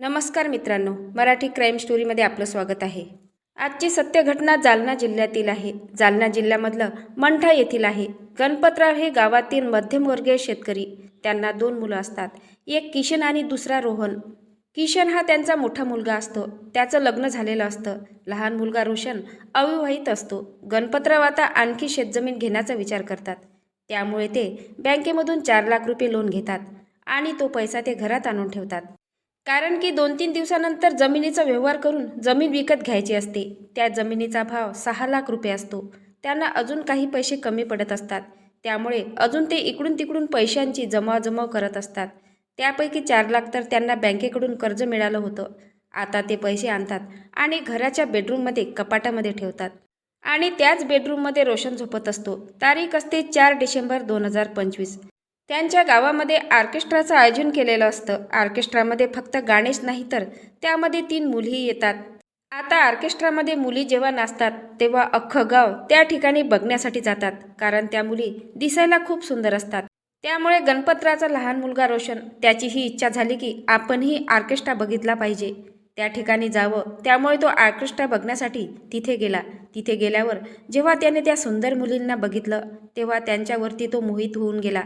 नमस्कार मित्रांनो, मराठी क्राईम स्टोरीमध्ये आपलं स्वागत आहे। आजची सत्य घटना जालना जिल्ह्यातील आहे। जालना जिल्ह्यामधलं मंठा येथील आहे। गणपतराव हे गावातील मध्यमवर्गीय शेतकरी। त्यांना 2 मुलं असतात, एक किशन आणि दुसरा रोहन। किशन हा त्यांचा मोठा मुलगा असतो, त्याचं लग्न झालेलं असतं। लहान मुलगा रोशन अविवाहित असतो। गणपतराव आता आणखी शेतजमीन घेण्याचा विचार करतात, त्यामुळे ते बँकेमधून 4 लाख रुपये लोन घेतात आणि तो पैसा ते घरात आणून ठेवतात। कारण की 2-3 दिवसानंतर जमिनीचा व्यवहार करून जमीन विकत घ्यायची असते। त्या जमिनीचा भाव 6 लाख रुपये असतो। त्यांना अजून काही पैसे कमी पडत असतात, त्यामुळे अजून ते इकडून तिकडून पैशांची जमवाजमव करत असतात। त्यापैकी 4 लाख तर त्यांना बँकेकडून कर्ज मिळालं होतं। आता ते पैसे आणतात आणि घराच्या बेडरूममध्ये कपाटामध्ये ठेवतात आणि त्याच बेडरूममध्ये रोशन झोपत असतो। तारीख असते 4 डिसेंबर 2025। त्यांच्या गावामध्ये ऑर्केस्ट्राचं आयोजन केलेलं असतं। ऑर्केस्ट्रामध्ये फक्त गाणेच नाही तर त्यामध्ये 3 मुलीही येतात। आता ऑर्केस्ट्रामध्ये मुली जेव्हा नाचतात तेव्हा अख्खं गाव त्या ठिकाणी बघण्यासाठी जातात, कारण त्या मुली दिसायला खूप सुंदर असतात। त्यामुळे गणपतरावचा लहान मुलगा रोशन त्याची ही इच्छा झाली की आपणही ऑर्केस्ट्रा बघितला पाहिजे, त्या ठिकाणी जावं। त्यामुळे तो ऑर्केस्ट्रा बघण्यासाठी तिथे गेला। तिथे गेल्यावर जेव्हा त्याने त्या सुंदर मुलींना बघितलं तेव्हा त्यांच्यावरती तो मोहित होऊन गेला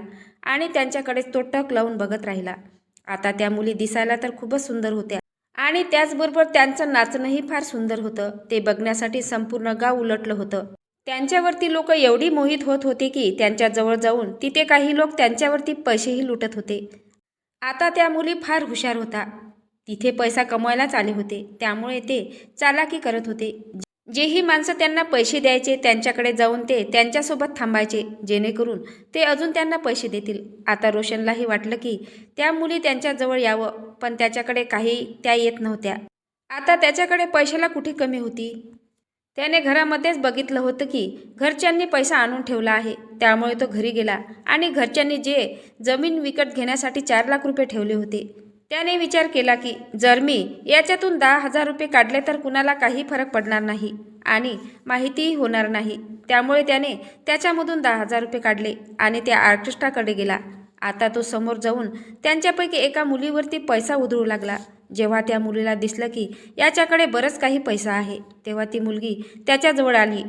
आणि त्यांच्याकडेच तो टक लावून बघत राहिला। आता त्या मुली दिसायला तर खूपच सुंदर होत्या आणि त्याचबरोबर त्यांचं नाचणंही फार सुंदर होतं। ते बघण्यासाठी संपूर्ण गाव उलटलं होतं। त्यांच्यावरती लोक एवढी मोहित होत होते की त्यांच्याजवळ जाऊन तिथे काही लोक त्यांच्यावरती पैसेही लुटत होते। आता त्या मुली फार हुशार होता, तिथे पैसा कमवायलाच आले होते, त्यामुळे ते चालाकी करत होते। जेही माणसं त्यांना पैसे द्यायचे त्यांच्याकडे जाऊन ते त्यांच्यासोबत थांबायचे, जेणेकरून ते अजून त्यांना पैसे देतील। आता रोशनलाही वाटलं की त्या मुली त्यांच्याजवळ यावं, पण त्याच्याकडे काही त्या येत नव्हत्या। आता त्याच्याकडे पैशाला कुठे कमी होती। त्याने घरामध्येच बघितलं होतं की घरच्यांनी पैसा आणून ठेवला आहे, त्यामुळे तो घरी गेला आणि घरच्यांनी जे जमीन विकत घेण्यासाठी 4 लाख रुपये ठेवले होते, त्याने विचार केला की जर मी याच्यातून 10,000 रुपये काढले तर कुणाला काही फरक पडणार नाही आणि माहितीही होणार नाही। त्यामुळे त्याने त्याच्यामधून 10,000 रुपये काढले आणि त्या ऑर्केस्ट्राकडे गेला। आता तो समोर जाऊन त्यांच्यापैकी एका मुलीवरती पैसा उधळू लागला। जेव्हा त्या मुलीला दिसलं की याच्याकडे बरंच काही पैसा आहे, तेव्हा ती मुलगी त्याच्याजवळ आली।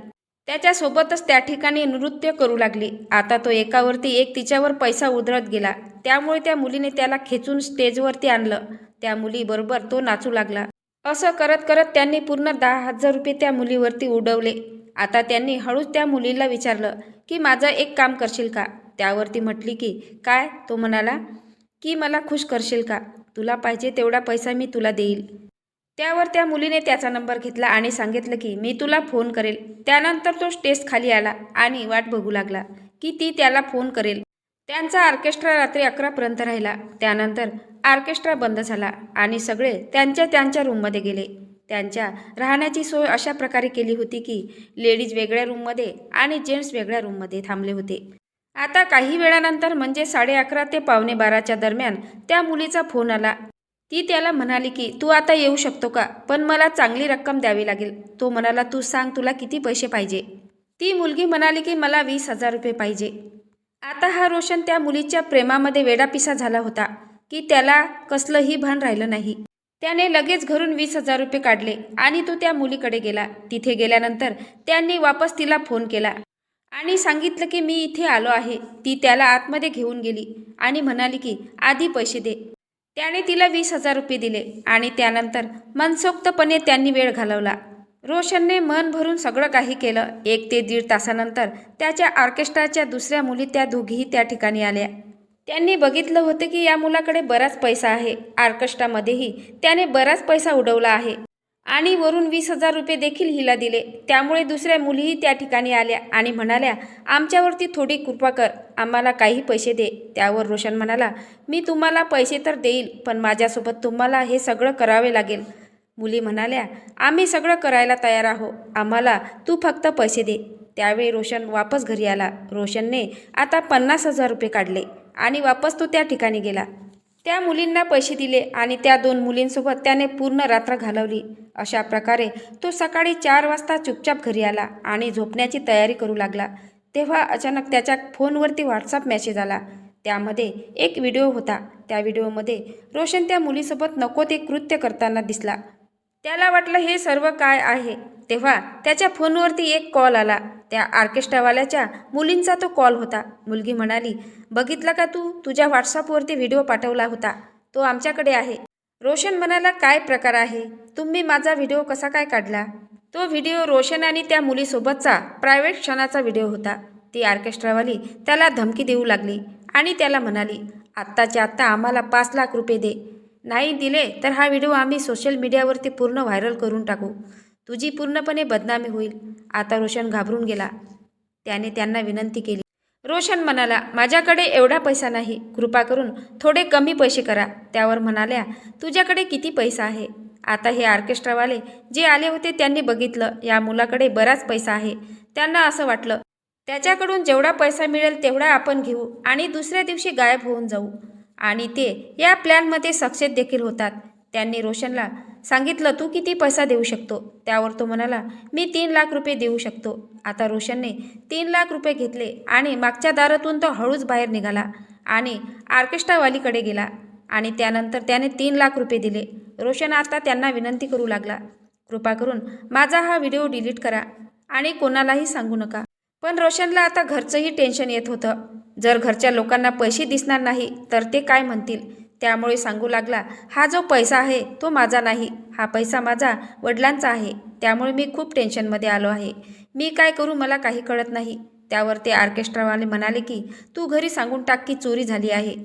त्याच्यासोबतच त्या ठिकाणी नृत्य करू लागली। आता तो एकावरती एक तिच्यावर पैसा उधळत गेला, त्यामुळे त्या मुलीने त्याला खेचून स्टेजवरती आणलं। त्या मुलीबरोबर तो नाचू लागला। असं करत करत त्यांनी पूर्ण 10,000 रुपये त्या मुलीवरती उडवले। आता त्यांनी हळूच त्या मुलीला विचारलं की माझं एक काम करशील का? त्यावरती म्हटली की काय? तो म्हणाला की मला खुश करशील का? तुला पाहिजे तेवढा पैसा मी तुला देईल। त्यावर त्या मुलीने त्याचा नंबर घेतला आणि सांगितलं की मी तुला फोन करेल। त्यानंतर तो स्टेज खाली आला आणि वाट बघू लागला की ती त्याला फोन करेल। त्यांचा ऑर्केस्ट्रा रात्री 11 पर्यंत राहिला। त्यानंतर ऑर्केस्ट्रा बंद झाला आणि सगळे त्यांच्या त्यांच्या रूममध्ये गेले। त्यांच्या राहण्याची सोय अशा प्रकारे केली होती की लेडीज वेगळ्या रूममध्ये आणि जेंट्स वेगळ्या रूममध्ये थांबले होते। आता काही वेळानंतर म्हणजे 11:30 ते 11:45च्या दरम्यान त्या मुलीचा फोन आला। ती त्याला म्हणाली की तू आता येऊ शकतो का? पण मला चांगली रक्कम द्यावी लागेल। तो म्हणाला तू सांग तुला किती पैसे पाहिजे? ती मुलगी म्हणाली की मला 20,000 रुपये पाहिजे। आता हा रोशन त्या मुलीच्या प्रेमामध्ये वेडापिसा झाला होता की त्याला कसलंही भान राहिलं नाही। त्याने लगेच घरून 20,000 रुपये काढले आणि तो त्या मुलीकडे गेला। तिथे गेल्यानंतर त्यांनी वापस तिला फोन केला आणि सांगितलं की मी इथे आलो आहे। ती त्याला आतमध्ये घेऊन गेली आणि म्हणाली की आधी पैसे दे। त्याने तिला 20,000 रुपये दिले आणि त्यानंतर मनसोक्तपणे त्यांनी वेळ घालवला। रोशनने मन भरून सगळं काही केलं। 1 ते 1.5 तासानंतर त्याच्या ऑर्केस्ट्राच्या दुसऱ्या मुली त्या दोघीही त्या ठिकाणी आल्या। त्यांनी बघितलं होतं की या मुलाकडे बराच पैसा आहे। ऑर्केस्ट्रामध्येही त्याने बराच पैसा उडवला आहे आणि वरून 20,000 रुपये देखील हिला दिले। त्यामुळे दुसऱ्या मुलीही त्या ठिकाणी आल्या आणि म्हणाल्या आमच्यावरती थोडी कृपा कर, आम्हाला काही पैसे दे। त्यावर रोशन म्हणाला मी तुम्हाला पैसे तर देईल, पण माझ्यासोबत तुम्हाला हे सगळं करावे लागेल। मुली म्हणाल्या आम्ही सगळं करायला तयार आहोत, आम्हाला तू फक्त पैसे दे। त्यावेळी रोशन वापस घरी आला। रोशनने आता 50,000 रुपये काढले आणि वापस तो त्या ठिकाणी गेला। त्या मुलींना पैसे दिले आणि त्या 2 मुलींसोबत त्याने पूर्ण रात्र घालवली। अशा प्रकारे तो सकाळी 4 वाजता चुपचाप घरी आला आणि झोपण्याची तयारी करू लागला। तेव्हा अचानक त्याच्या फोनवरती व्हॉट्सअप मेसेज आला। त्यामध्ये एक व्हिडिओ होता. त्या व्हिडिओमध्ये रोशन त्या मुलीसोबत नको ते कृत्य करताना दिसला. त्याला वाटलं हे सर्व काय आहे. तेव्हा त्याच्या फोनवरती एक कॉल आला. त्या ऑर्केस्ट्रावाल्याच्या मुलींचा तो कॉल होता. मुलगी म्हणाली, बघितलं का तू? तुझ्या व्हॉट्सअपवरती व्हिडिओ पाठवला होता, तो आमच्याकडे आहे. रोशन म्हणाला, काय प्रकार आहे? तुम्ही माझा व्हिडिओ कसा काय काढला? तो व्हिडिओ रोशन आणि त्या मुलीसोबतचा प्रायव्हेट क्षणाचा व्हिडिओ होता. ती ऑर्केस्ट्रावाली त्याला धमकी देऊ लागली आणि त्याला म्हणाली, आत्ताच्या आत्ता आम्हाला 5 लाख रुपये दे. नाही दिले तर हा व्हिडिओ आम्ही सोशल मीडियावरती पूर्ण व्हायरल करून टाकू. तुझी पूर्णपणे बदनामी होईल. आता रोशन घाबरून गेला. त्याने त्यांना विनंती केली. रोशन म्हणाला, माझ्याकडे एवढा पैसा नाही, कृपा करून थोडे कमी पैसे करा. त्यावर म्हणाल्या, तुझ्याकडे किती पैसा आहे? आता हे ऑर्केस्ट्रावाले जे आले होते त्यांनी बघितलं या मुलाकडे बराच पैसा आहे. त्यांना असं वाटलं त्याच्याकडून जेवढा पैसा मिळेल तेवढा आपण घेऊ आणि दुसऱ्या दिवशी गायब होऊन जाऊ. आणि ते या प्लॅनमध्ये सक्सेस देखील होतात. त्यांनी रोशनला सांगितलं, तू किती पैसा देऊ शकतो? त्यावर तो म्हणाला, मी 3 लाख रुपये देऊ शकतो. आता रोशनने 3 लाख रुपये घेतले आणि मागच्या दारातून तो हळूच बाहेर निघाला आणि ऑर्केस्ट्रावालीकडे गेला आणि त्यानंतर त्याने 3 लाख रुपये दिले. रोशन आता त्यांना विनंती करू लागला, कृपा करून माझा हा व्हिडिओ डिलीट करा आणि कोणालाही सांगू नका. पण रोशनला आता घरचंही टेन्शन येत होतं. जर घरच्या लोकांना पैसे दिसणार नाही तर ते काय म्हणतील. त्यामुळे सांगू लागला, हा जो पैसा आहे तो माझा नाही, हा पैसा माझा वडिलांचा आहे. त्यामुळे मी खूप टेन्शनमध्ये आलो आहे. मी काय करू मला काही कळत नाही. त्यावर ते ऑर्केस्ट्रावाले म्हणाले की तू घरी सांगून टाक की चोरी झाली आहे,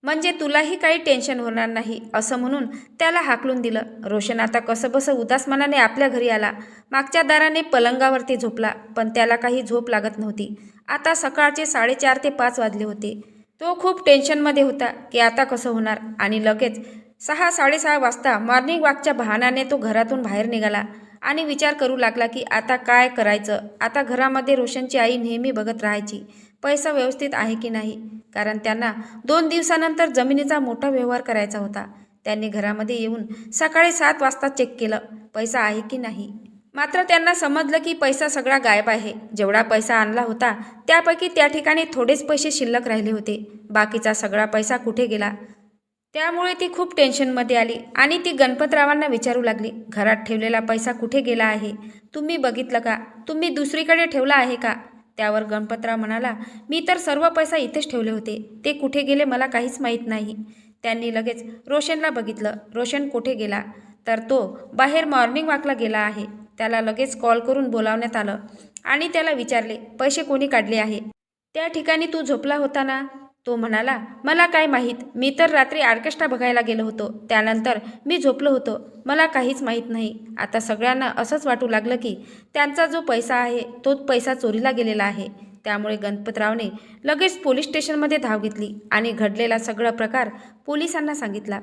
म्हणजे तुलाही काही टेन्शन होणार नाही. असं म्हणून त्याला हाकलून दिलं. रोशन आता कसंबसं उदास मनाने आपल्या घरी आला. मागच्या दाराने पलंगावरती झोपला, पण त्याला काही झोप लागत नव्हती. आता सकाळचे 4:30 ते 5 वाजले होते. तो खूप टेन्शनमध्ये होता की आता कसं होणार. आणि लगेच 6-6:30 वाजता मॉर्निंग वॉकच्या बहाण्याने तो घरातून बाहेर निघाला आणि विचार करू लागला की आता काय करायचं. आता घरामध्ये रोशनची आई नेहमी बघत राहायची पैसा व्यवस्थित आहे की नाही, कारण त्यांना 2 दिवसानंतर जमिनीचा मोठा व्यवहार करायचा होता. त्यांनी घरामध्ये येऊन सकाळी 7 वाजता चेक केलं पैसा आहे की नाही. मात्र त्यांना समजलं की पैसा सगळा गायब आहे. जेवढा पैसा आणला होता त्यापैकी त्या ठिकाणी थोडेच पैसे शिल्लक राहिले होते. बाकीचा सगळा पैसा कुठे गेला. त्यामुळे ती खूप टेन्शनमध्ये आली आणि ती गणपतरावांना विचारू लागली, घरात ठेवलेला पैसा कुठे गेला आहे? तुम्ही बघितलं का? तुम्ही दुसरीकडे ठेवला आहे का? त्यावर गणपतराव म्हणाला, मी तर सर्व पैसा इथेच ठेवले होते, ते कुठे गेले मला काहीच माहीत नाही. त्यांनी लगेच रोशनला बघितलं. रोशन कुठे गेला तर तो बाहेर मॉर्निंग वॉकला गेला आहे. त्याला लगेच कॉल करून बोलावण्यात आलं आणि त्याला विचारले, पैसे कोणी काढले आहे? त्या ठिकाणी तू झोपला होता ना? तो म्हणाला, मला काय माहीत, मी तर रात्री ऑर्केस्ट्रा बघायला गेलो होतो, त्यानंतर मी झोपलो होतो, मला काहीच माहीत नाही. आता सगळ्यांना असंच वाटू लागलं की त्यांचा जो पैसा आहे तोच पैसा चोरीला गेलेला आहे. त्यामुळे गणपतरावने लगेच पोलीस स्टेशनमध्ये धाव घेतली आणि घडलेला सगळा प्रकार पोलिसांना सांगितला.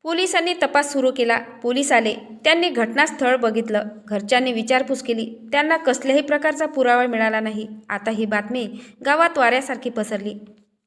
पोलिसांनी तपास सुरू केला. पोलीस आले. त्यांनी घटनास्थळ बघितलं. घरच्यांनी विचारपूस केली. त्यांना कसल्याही प्रकारचा पुरावा मिळाला नाही. आता ही बातमी गावात वाऱ्यासारखी पसरली.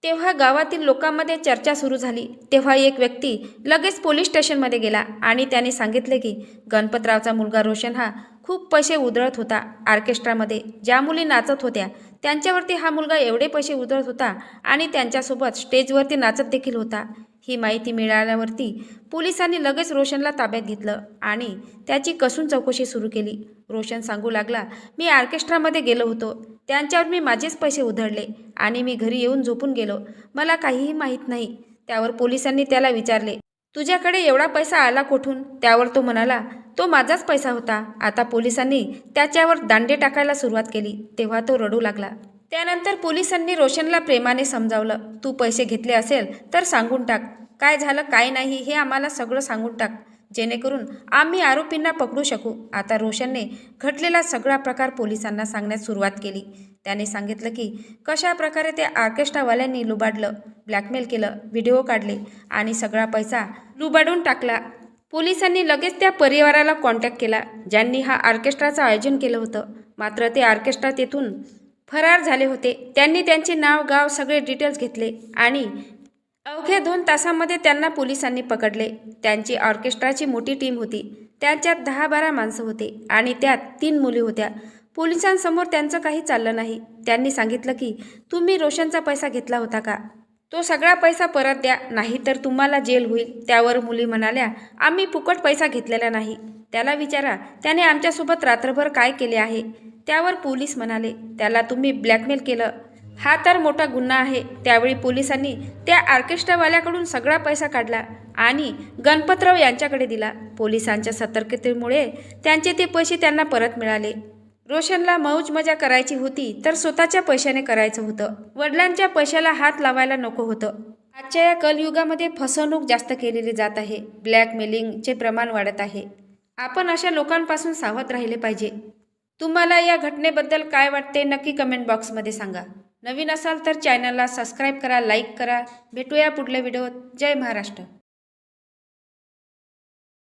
तेव्हा गावातील लोकांमध्ये चर्चा सुरू झाली. तेव्हा एक व्यक्ती लगेच पोलीस स्टेशनमध्ये गेला आणि त्याने सांगितले की गणपतरावचा मुलगा रोशन हा खूप पैसे उधळत होता. ऑर्केस्ट्रामध्ये ज्या मुली नाचत होत्या त्यांच्यावरती हा मुलगा एवढे पैसे उधळत होता आणि त्यांच्यासोबत स्टेजवरती नाचत देखील होता. ही माहिती मिळाल्यावरती पोलिसांनी लगेच रोशनला ताब्यात घेतलं आणि त्याची कसून चौकशी सुरू केली. रोशन सांगू लागला, मी ऑर्केस्ट्रामध्ये गेलो होतो, त्यांच्यावर मी माझेच पैसे उधळले आणि मी घरी येऊन झोपून गेलो, मला काहीही माहीत नाही. त्यावर पोलिसांनी त्याला विचारले, तुझ्याकडे एवढा पैसा आला कुठून? त्यावर तो म्हणाला, तो माझाच पैसा होता. आता पोलिसांनी त्याच्यावर दांडे टाकायला सुरुवात केली. तेव्हा तो रडू लागला. त्यानंतर पोलिसांनी रोशनला प्रेमाने समजावलं, तू पैसे घेतले असेल तर सांगून टाक, काय झालं काय नाही हे आम्हाला सगळं सांगून टाक, जेणेकरून आम्ही आरोपींना पकडू शकू. आता रोशनने घडलेला सगळा प्रकार पोलिसांना सांगण्यास सुरुवात केली. त्याने सांगितलं की कशा प्रकारे त्या ऑर्केस्ट्रावाल्यांनी लुबाडलं, ब्लॅकमेल केलं, व्हिडिओ काढले आणि सगळा पैसा लुबाडून टाकला. पोलिसांनी लगेच त्या परिवाराला कॉन्टॅक्ट केला ज्यांनी हा ऑर्केस्ट्राचं आयोजन केलं होतं. मात्र ते ऑर्केस्ट्रा तेथून फरार झाले होते. त्यांनी त्यांचे नाव गाव सगळे डिटेल्स घेतले आणि अवघ्या 2 तासांमध्ये त्यांना पोलिसांनी पकडले. त्यांची ऑर्केस्ट्राची मोठी टीम होती. त्यांच्यात 10-12 माणसं होते आणि त्यात 3 मुली होत्या. पोलिसांसमोर त्यांचं काही चाललं नाही. त्यांनी सांगितलं की तुम्ही रोशनचा पैसा घेतला होता का? तो सगळा पैसा परत द्या, नाहीतर तुम्हाला जेल होईल. त्यावर मुली म्हणाल्या, आम्ही फुकट पैसा घेतलेला नाही. त्याला विचारा, त्याने आमच्यासोबत रात्रभर काय केले आहे. त्यावर पोलीस म्हणाले, त्याला तुम्ही ब्लॅकमेल केलं. हा तर मोठा गुन्हा आहे. त्यावेळी पोलिसांनी त्या ऑर्केस्ट्रावाल्याकडून सगळा पैसा काढला आणि गणपतराव यांच्याकडे दिला. पोलिसांच्या सतर्कतेमुळे त्यांचे ते पैसे त्यांना परत मिळाले. रोशनला मौज मजा करायची होती तर स्वतःच्या पैशाने करायचं होतं. वडिलांच्या पैशाला हात लावायला नको होतं. आजच्या या कलयुगामध्ये फसवणूक जास्त केलेली जात आहे. ब्लॅकमेलिंगचे प्रमाण वाढत आहे. आपण अशा लोकांपासून सावध राहिले पाहिजे. तुम्हाला या घटनेबद्दल काय वाटते नक्की कमेंट बॉक्समध्ये सांगा. नवीन असाल तर चॅनलला सबस्क्राईब करा, लाईक करा. भेटूया पुढल्या व्हिडिओत. जय महाराष्ट्र.